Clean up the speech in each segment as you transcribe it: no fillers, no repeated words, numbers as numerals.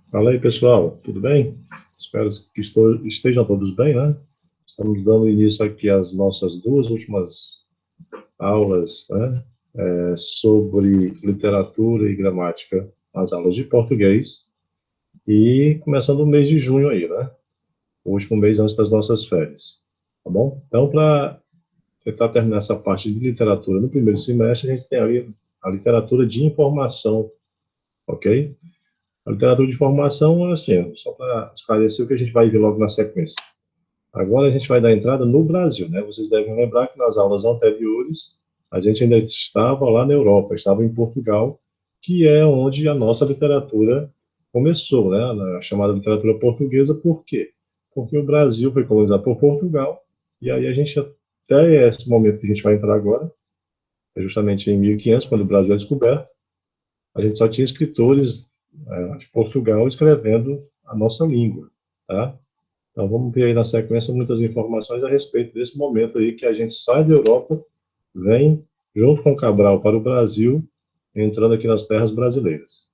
Fala aí, pessoal, tudo bem? Espero que estejam todos bem, né? Estamos dando início aqui às nossas duas últimas aulas, né? Sobre literatura e gramática, as aulas de português, e começando o mês de junho aí, né? O último mês antes das nossas férias, tá bom? Então, para tentar terminar essa parte de literatura no primeiro semestre, a gente tem ali a literatura de informação, ok? A literatura de informação é assim, só para esclarecer o que a gente vai ver logo na sequência. Agora a gente vai dar entrada no Brasil, né? Vocês devem lembrar que nas aulas anteriores a gente ainda estava lá na Europa, estava em Portugal, que é onde a nossa literatura começou, né? A chamada literatura portuguesa, por quê? Porque o Brasil foi colonizado por Portugal, e aí a gente, até esse momento que a gente vai entrar agora, é justamente em 1500, quando o Brasil é descoberto, a gente só tinha escritores de Portugal escrevendo a nossa língua, tá? Então, vamos ver aí na sequência muitas informações a respeito desse momento aí que a gente sai da Europa, vem junto com Cabral para o Brasil, entrando aqui nas terras brasileiras.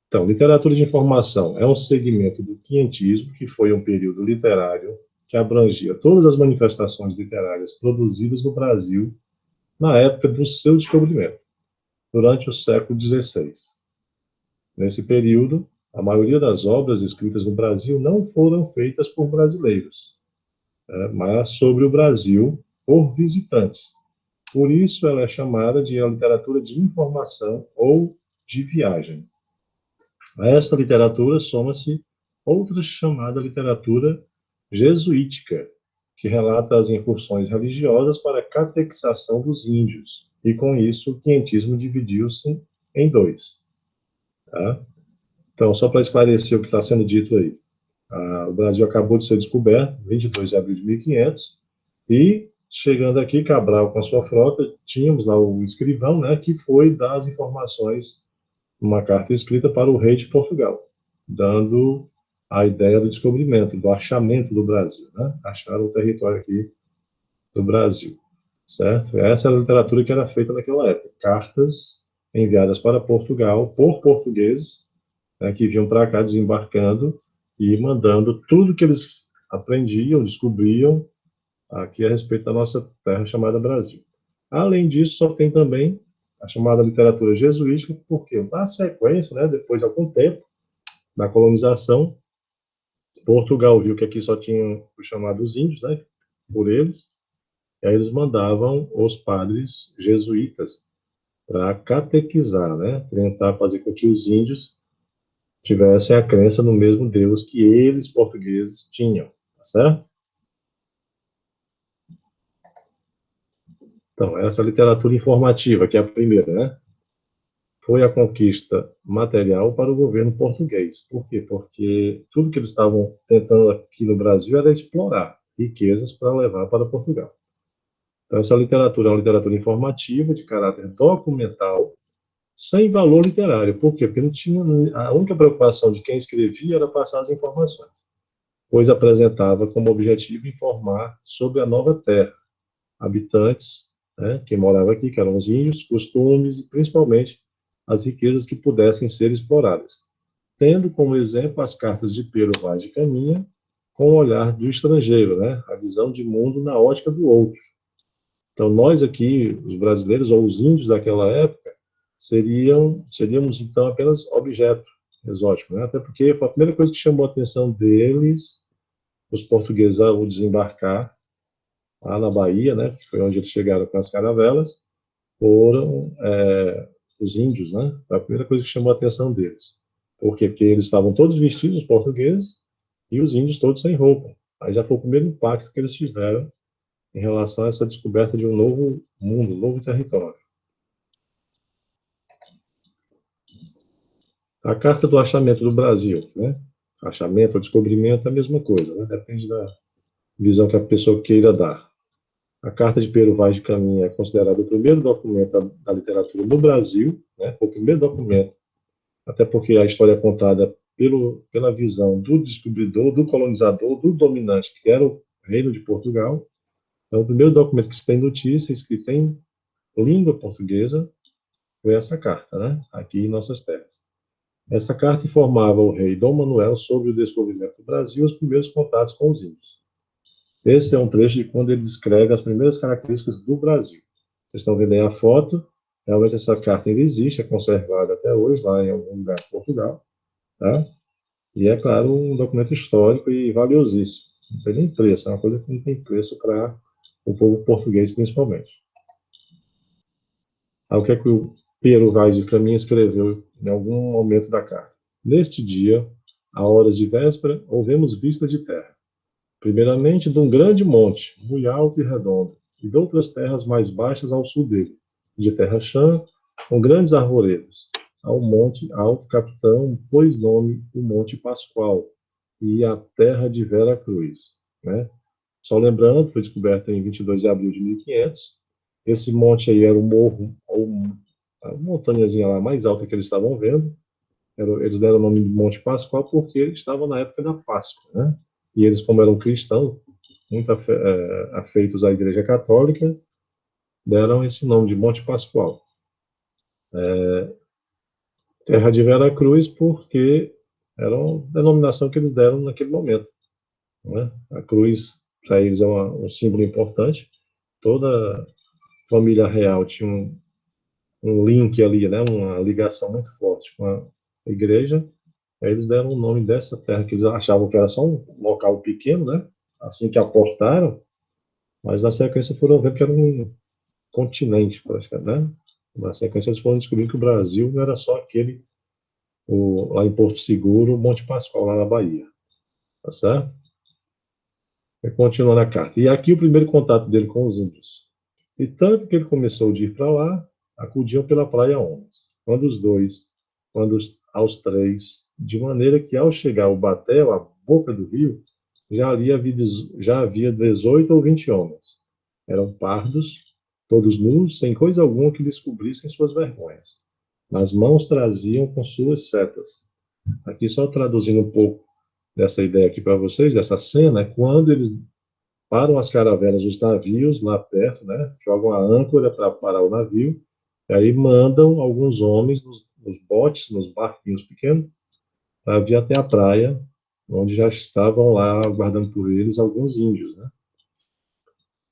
Então, literatura de informação é um segmento do quinhentismo, que foi um período literário que abrangia todas as manifestações literárias produzidas no Brasil na época do seu descobrimento, durante o século XVI. Nesse período, a maioria das obras escritas no Brasil não foram feitas por brasileiros, mas sobre o Brasil por visitantes. Por isso, ela é chamada de literatura de informação ou de viagem. A esta literatura soma-se outra chamada literatura jesuítica, que relata as incursões religiosas para a catequização dos índios. E com isso, o quinhentismo dividiu-se em dois. Tá? Então, só para esclarecer o que está sendo dito aí. O Brasil acabou de ser descoberto, 22 de abril de 1500, e chegando aqui, Cabral com a sua frota, tínhamos lá o escrivão, né, que foi dar as informações, uma carta escrita para o rei de Portugal, dando a ideia do descobrimento, do achamento do Brasil, né? Acharam o território aqui do Brasil, certo? Essa era a literatura que era feita naquela época, cartas enviadas para Portugal por portugueses, né, que vinham para cá desembarcando e mandando tudo que eles aprendiam, descobriam aqui a respeito da nossa terra chamada Brasil. Além disso, só tem também a chamada literatura jesuítica, porque na sequência, né, depois de algum tempo da colonização, Portugal viu que aqui só tinham os chamados índios, né, por eles, e aí eles mandavam os padres jesuítas para catequizar, né, tentar fazer com que os índios tivessem a crença no mesmo Deus que eles, portugueses, tinham, tá certo? Então, essa literatura informativa, que é a primeira, né? Foi a conquista material para o governo português. Por quê? Porque tudo que eles estavam tentando aqui no Brasil era explorar riquezas para levar para Portugal. Então, essa literatura é uma literatura informativa, de caráter documental, sem valor literário. Por quê? Porque não tinha, a única preocupação de quem escrevia era passar as informações, pois apresentava como objetivo informar sobre a nova terra, habitantes, né, que moravam aqui, que eram os índios, costumes e principalmente as riquezas que pudessem ser exploradas, tendo como exemplo as cartas de Pero Vaz de Caminha, com o olhar do estrangeiro, né, a visão de mundo na ótica do outro. Então, nós aqui, os brasileiros ou os índios daquela época, seríamos então apenas objeto exótico, né? Até porque foi a primeira coisa que chamou a atenção deles, os portugueses, ao desembarcar lá na Bahia, né, que foi onde eles chegaram com as caravelas, foram os índios, né? Foi a primeira coisa que chamou a atenção deles. Por quê? Porque eles estavam todos vestidos, os portugueses, e os índios todos sem roupa. Aí já foi o primeiro impacto que eles tiveram em relação a essa descoberta de um novo mundo, um novo território. A Carta do Achamento do Brasil, né? Achamento ou descobrimento é a mesma coisa, né? Depende da visão que a pessoa queira dar. A Carta de Pero Vaz de Caminha é considerada o primeiro documento da literatura no Brasil, né? Foi o primeiro documento, até porque a história é contada pela visão do descobridor, do colonizador, do dominante, que era o Reino de Portugal. Então, o primeiro documento que se tem notícia, escrito em língua portuguesa, foi essa carta, né? Aqui em nossas terras. Essa carta informava o rei Dom Manuel sobre o descobrimento do Brasil e os primeiros contatos com os índios. Esse é um trecho de quando ele descreve as primeiras características do Brasil. Vocês estão vendo aí a foto. Realmente essa carta ainda existe, é conservada até hoje, lá em algum lugar de Portugal. Tá? E é, claro, um documento histórico e valiosíssimo. Não tem nem preço, é uma coisa que não tem preço para o povo português, principalmente. Aí, o que é que o Pero Vaz de Caminha escreveu em algum momento da carta? Neste dia, a horas de véspera, houvemos vista de terra. Primeiramente, de um grande monte, muito alto e redondo, e de outras terras mais baixas ao sul dele, de terra chã, com grandes arvoredos. Ao monte alto capitão pôs nome o Monte Pascoal, e a terra de Vera Cruz. Né? Só lembrando, foi descoberto em 22 de abril de 1500. Esse monte aí era o morro, ou a montanhazinha lá mais alta que eles estavam vendo. Eles deram o nome de Monte Pascoal porque eles estavam na época da Páscoa. Né? E eles, como eram cristãos, muito afeitos à Igreja Católica, deram esse nome de Monte Pascoal. Terra de Vera Cruz porque era uma denominação que eles deram naquele momento. Né? A cruz, para eles, é um símbolo importante. Toda família real tinha um link ali, né? Uma ligação muito forte com a igreja. Aí eles deram o nome dessa terra, que eles achavam que era só um local pequeno, né? Assim que aportaram, mas na sequência foram vendo que era um continente, praticamente, né? Na sequência eles foram descobrindo que o Brasil não era só aquele, lá em Porto Seguro, Monte Pascoal, lá na Bahia. Tá certo? Ele continua na carta. E aqui o primeiro contato dele com os índios. E tanto que ele começou de ir para lá, acudiam pela praia homens. Quando os dois, aos três, de maneira que ao chegar ao batel, à boca do rio, já havia 18 ou 20 homens. Eram pardos, todos nus, sem coisa alguma que lhes cobrissem suas vergonhas. Nas mãos traziam com suas setas. Aqui só traduzindo um pouco dessa ideia aqui para vocês, dessa cena, é quando eles param as caravelas dos navios lá perto, né? Jogam a âncora para parar o navio, e aí mandam alguns homens nos botes, nos barquinhos pequenos, para vir até a praia, onde já estavam lá aguardando por eles alguns índios, né?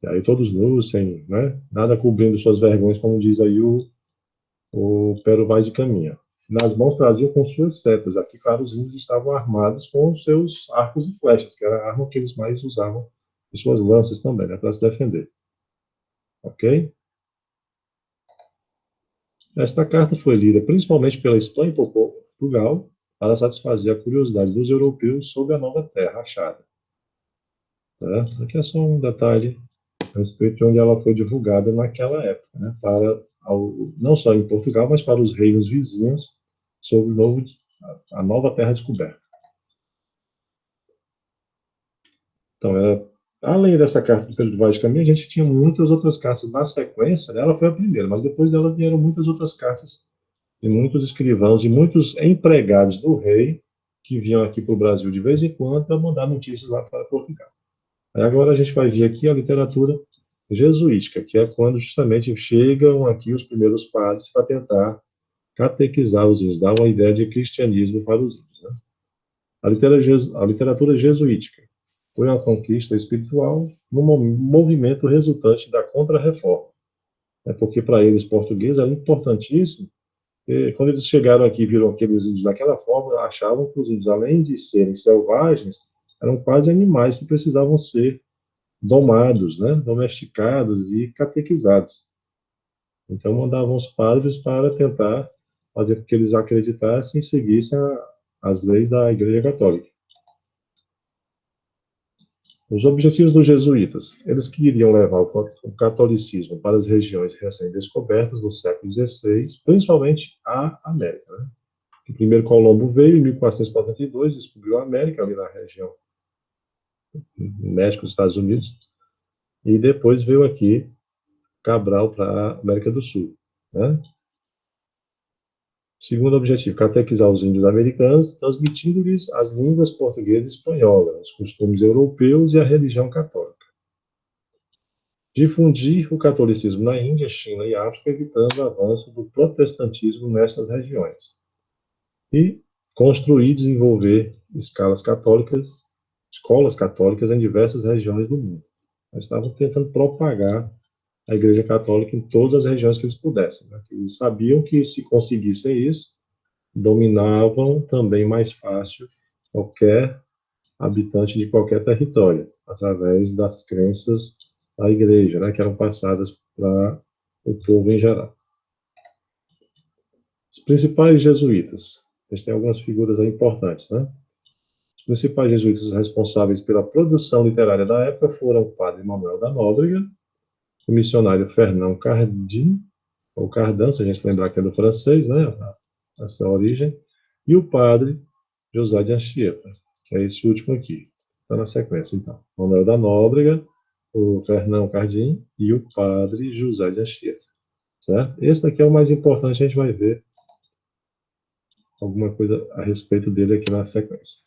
E aí todos nus, sem, né? Nada cobrindo suas vergonhas, como diz aí o Pero Vaz de Caminha. Nas mãos traziam com suas setas. Aqui, claro, os índios estavam armados com os seus arcos e flechas, que era a arma que eles mais usavam, e suas lanças também, né, para se defender. Ok? Esta carta foi lida principalmente pela Espanha e por Portugal para satisfazer a curiosidade dos europeus sobre a nova terra achada. Certo? Aqui é só um detalhe a respeito de onde ela foi divulgada naquela época, né? Não só em Portugal, mas para os reinos vizinhos sobre a nova terra descoberta. Então, além dessa carta do Pedro Vaz de Caminha, a gente tinha muitas outras cartas na sequência. Né? Ela foi a primeira, mas depois dela vieram muitas outras cartas de muitos escrivãos e muitos empregados do rei que vinham aqui para o Brasil de vez em quando para mandar notícias lá para Portugal. Aí agora a gente vai ver aqui a literatura jesuítica, que é quando justamente chegam aqui os primeiros padres para tentar catequizar os índios, dar uma ideia de cristianismo para os índios. Né? A literatura jesuítica foi uma conquista espiritual no movimento resultante da Contra-Reforma. É porque para eles, portugueses, era importantíssimo. E quando eles chegaram aqui e viram aqueles índios daquela forma, achavam que os índios, além de serem selvagens, eram quase animais que precisavam ser domados, né, domesticados e catequizados. Então mandavam os padres para tentar fazer com que eles acreditassem e seguissem as leis da Igreja Católica. Os objetivos dos jesuítas, eles queriam levar o catolicismo para as regiões recém-descobertas do século XVI, principalmente a América. Né? O primeiro Colombo veio em 1492, descobriu a América, ali na região México, Estados Unidos, e depois veio aqui Cabral para a América do Sul. Né? Segundo objetivo, catequizar os índios americanos, transmitindo-lhes as línguas portuguesa e espanhola, os costumes europeus e a religião católica. Difundir o catolicismo na Índia, China e África, evitando o avanço do protestantismo nessas regiões. E construir e desenvolver escolas católicas em diversas regiões do mundo. Eles estavam tentando propagar a Igreja Católica em todas as regiões que eles pudessem. Né? Eles sabiam que, se conseguissem isso, dominavam também mais fácil qualquer habitante de qualquer território, através das crenças da Igreja, né, que eram passadas para o povo em geral. Os principais jesuítas. A gente tem algumas figuras aí importantes, né? Os principais jesuítas responsáveis pela produção literária da época foram o padre Manuel da Nóbrega, o missionário Fernão Cardin, ou Cardan, se a gente lembrar que é do francês, né, essa origem, e o padre José de Anchieta, que é esse último aqui. Está na sequência, então. Manuel da Nóbrega, o Fernão Cardim e o padre José de Anchieta. Certo? Esse daqui é o mais importante, a gente vai ver alguma coisa a respeito dele aqui na sequência.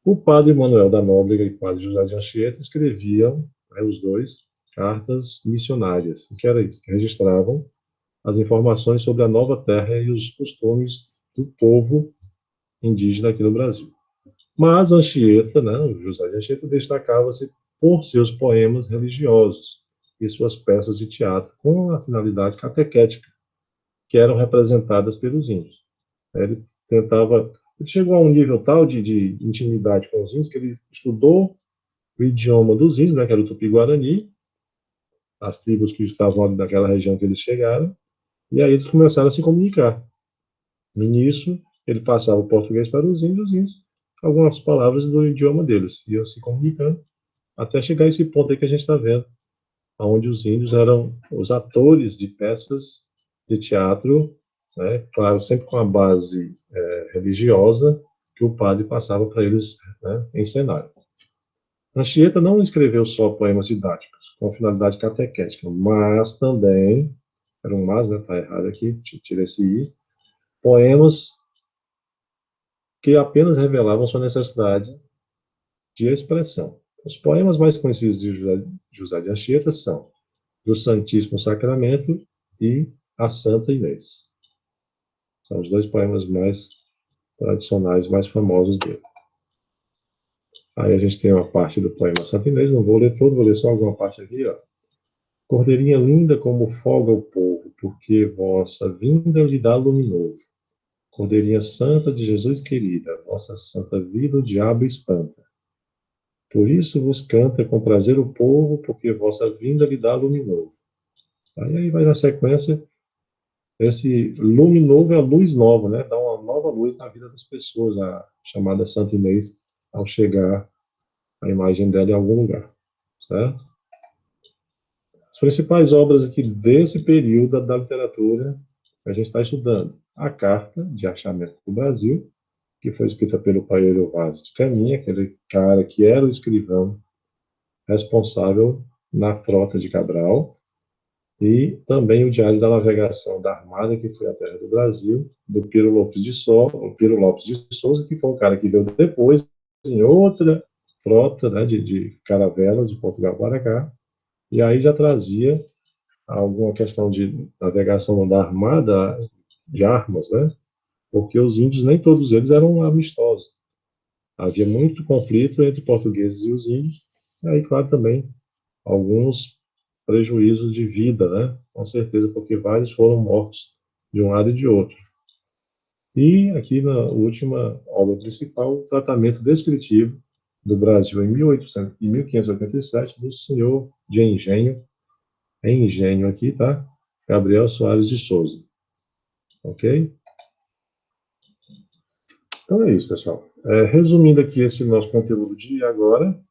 O padre Manuel da Nóbrega e o padre José de Anchieta escreviam, né, os dois, cartas missionárias. O que era isso? Que registravam as informações sobre a nova terra e os costumes do povo indígena aqui no Brasil. Mas Anchieta, né, o José de Anchieta, destacava-se por seus poemas religiosos e suas peças de teatro com a finalidade catequética, que eram representadas pelos índios. Ele tentava, ele chegou a um nível tal de intimidade com os índios que ele estudou o idioma dos índios, né, que era o Tupi-Guarani, as tribos que estavam ali naquela região que eles chegaram, e aí eles começaram a se comunicar. E nisso, ele passava o português para os índios, algumas palavras do idioma deles, iam se comunicando, até chegar a esse ponto aí que a gente está vendo, onde os índios eram os atores de peças de teatro, né, claro, sempre com a base religiosa, que o padre passava para eles, né, encenar. Anchieta não escreveu só poemas didáticos, com finalidade catequética, mas também, era um mas, né, tá errado aqui, tira esse i, poemas que apenas revelavam sua necessidade de expressão. Os poemas mais conhecidos de José de Anchieta são Do Santíssimo Sacramento e A Santa Inês. São os dois poemas mais tradicionais, mais famosos dele. Aí a gente tem uma parte do poema Santa Inês, não vou ler todo, vou ler só alguma parte aqui, ó. Cordeirinha linda como folga o povo, porque vossa vinda lhe dá lume novo. Cordeirinha santa de Jesus querida, vossa santa vida o diabo espanta. Por isso vos canta com prazer o povo, porque vossa vinda lhe dá lume novo. Aí vai na sequência, esse lume novo é a luz nova, né? Dá uma nova luz na vida das pessoas, a chamada Santa Inês, ao chegar a imagem dela em algum lugar, certo? As principais obras aqui desse período da literatura que a gente está estudando. A Carta de Achamento do Brasil, que foi escrita pelo Paeiro Vaz de Caminha, aquele cara que era o escrivão responsável na frota de Cabral, e também o Diário da Navegação da Armada, que foi a terra do Brasil, do Piro Lopes de Souza, que foi um cara que veio depois em outra frota, né, de caravelas de Portugal para cá, e aí já trazia alguma questão de navegação da Armada, de armas, né, porque os índios, nem todos eles eram amistosos. Havia muito conflito entre portugueses e os índios, e aí, claro, também alguns prejuízos de vida, né? Com certeza, porque vários foram mortos de um lado e de outro. E aqui na última obra principal, o tratamento descritivo do Brasil em 1587 do senhor de engenho aqui, tá? Gabriel Soares de Souza. Ok? Então é isso, pessoal. Resumindo aqui esse nosso conteúdo de agora,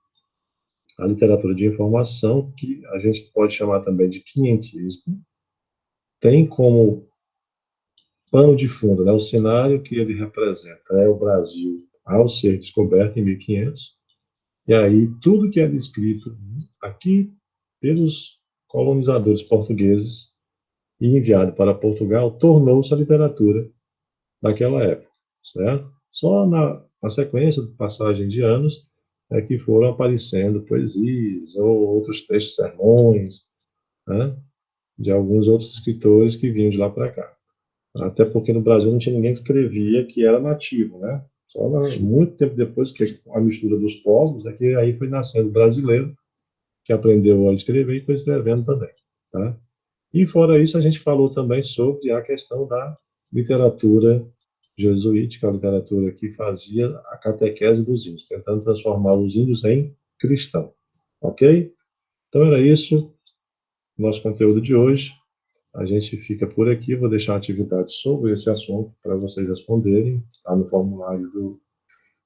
a literatura de informação, que a gente pode chamar também de quinhentismo, tem como pano de fundo, né, o cenário que ele representa é o Brasil ao ser descoberto em 1500, e aí tudo que é descrito aqui pelos colonizadores portugueses e enviado para Portugal tornou-se a literatura daquela época, certo? Só na sequência de passagem de anos é que foram aparecendo poesias ou outros textos, sermões, né, de alguns outros escritores que vinham de lá para cá. Até porque no Brasil não tinha ninguém que escrevia que era nativo, né? Só muito tempo depois que a mistura dos povos, é que aí foi nascendo o brasileiro, que aprendeu a escrever e foi escrevendo também, tá? E fora isso, a gente falou também sobre a questão da literatura jesuítica, a literatura que fazia a catequese dos índios, tentando transformar os índios em cristãos, ok? Então era isso, nosso conteúdo de hoje. A gente fica por aqui, vou deixar uma atividade sobre esse assunto para vocês responderem, está no formulário do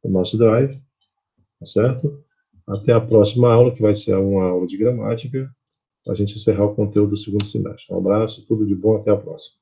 nosso Drive, tá certo? Até a próxima aula, que vai ser uma aula de gramática, para a gente encerrar o conteúdo do segundo semestre. Um abraço, tudo de bom, até a próxima.